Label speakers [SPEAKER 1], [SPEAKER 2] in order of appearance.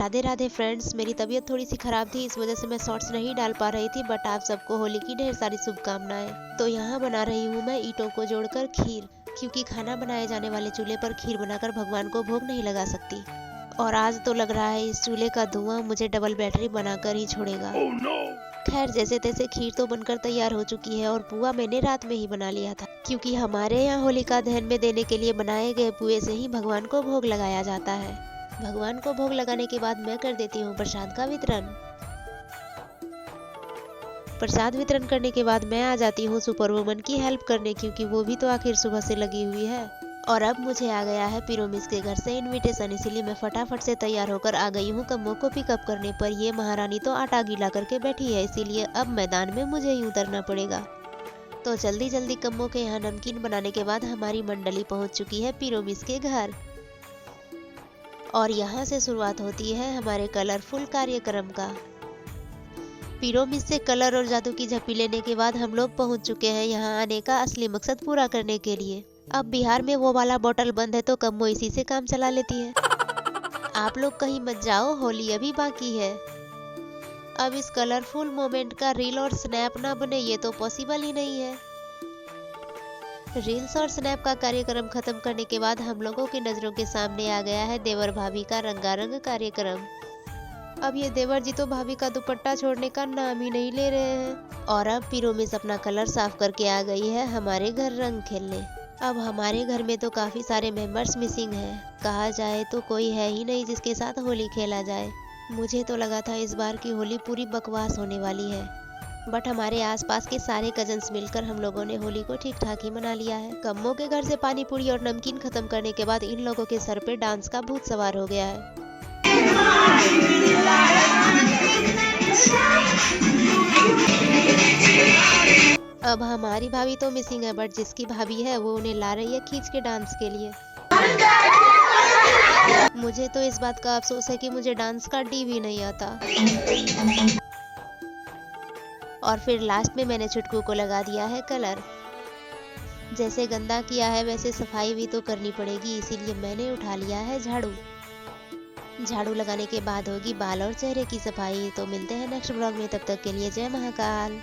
[SPEAKER 1] Radhe Radhe friends, मेरी तबीयत थोड़ी सी खराब थी, इस वजह से मैं शॉर्ट्स नहीं डाल पा रही थी। बट आप सबको होली की ढेर सारी शुभकामनाएं। तो यहाँ बना रही हूँ मैं ईंटों को जोड़कर खीर, क्योंकि खाना बनाए जाने वाले चूल्हे पर खीर बनाकर भगवान को भोग नहीं लगा सकती। और आज तो लग रहा है इस चूल्हे का धुआं मुझे डबल बैटरी बनाकर ही छोड़ेगा। खैर, जैसे तैसे खीर तो बनकर तैयार हो चुकी है और पुआ मैंने रात में ही बना लिया था, क्योंकि हमारे यहाँ होलिका दहन में देने के लिए बनाए गए पुए से ही भगवान को भोग लगाया जाता है। भगवान को भोग लगाने के बाद मैं कर देती हूँ प्रसाद का वितरण। प्रसाद वितरण करने के बाद मैं आ जाती हूँ सुपर वुमन की हेल्प करने, क्योंकि वो भी तो आखिर सुबह से लगी हुई है। और अब मुझे आ गया है पिरोमिस के घर से इनविटेशन, इसीलिए मैं फटाफट से तैयार होकर आ गई हूँ कम्मो को पिकअप करने। पर ये महारानी तो आटा गीला करके बैठी है, इसीलिए अब मैदान में मुझे ही उतरना पड़ेगा। तो जल्दी जल्दी कम्मो के यहाँ नमकीन बनाने के बाद हमारी मंडली पहुँच चुकी है पिरोमिस के घर। और यहाँ से शुरुआत होती है हमारे कलरफुल कार्यक्रम का। पिरोमिस से कलर और जादू की झप्पी लेने के बाद हम लोग पहुँच चुके हैं यहाँ आने का असली मकसद पूरा करने के लिए। अब बिहार में वो वाला बोतल बंद है तो कम्मो इसी से काम चला लेती है। आप लोग कहीं मत जाओ, होली अभी बाकी है। अब इस कलरफुल मोमेंट का रील और स्नैप ना बने ये तो पॉसिबल ही नहीं है। रील्स और स्नैप का कार्यक्रम खत्म करने के बाद हम लोगों की नजरों के सामने आ गया है देवर भाभी का रंगारंग कार्यक्रम। अब ये देवर जी तो भाभी का दुपट्टा छोड़ने का नाम ही नहीं ले रहे हैं। और अब पिरोमिस अपना कलर साफ करके आ गई है हमारे घर रंग खेलने। अब हमारे घर में तो काफी सारे मेंबर्स मिसिंग हैं। कहा जाए तो कोई है ही नहीं जिसके साथ होली खेला जाए। मुझे तो लगा था इस बार की होली पूरी बकवास होने वाली है, बट हमारे आसपास के सारे कजन्स मिलकर हम लोगों ने होली को ठीक ठाक ही मना लिया है। कम्मो के घर से पानी पूरी और नमकीन खत्म करने के बाद इन लोगों के सर पे डांस का भूत सवार हो गया है। अब हमारी भाभी तो मिसिंग है, बट जिसकी भाभी है वो उन्हें ला रही है खींच के डांस के लिए। मुझे तो इस बात का अफसोस है कि मुझे डांस का डी भी नहीं आता। और फिर लास्ट में मैंने छुटकू को लगा दिया है कलर। जैसे गंदा किया है वैसे सफाई भी तो करनी पड़ेगी, इसीलिए मैंने उठा लिया है झाड़ू। झाड़ू लगाने के बाद होगी बाल और चेहरे की सफाई। तो मिलते हैं नेक्स्ट ब्लॉग में, तब तक के लिए जय महाकाल।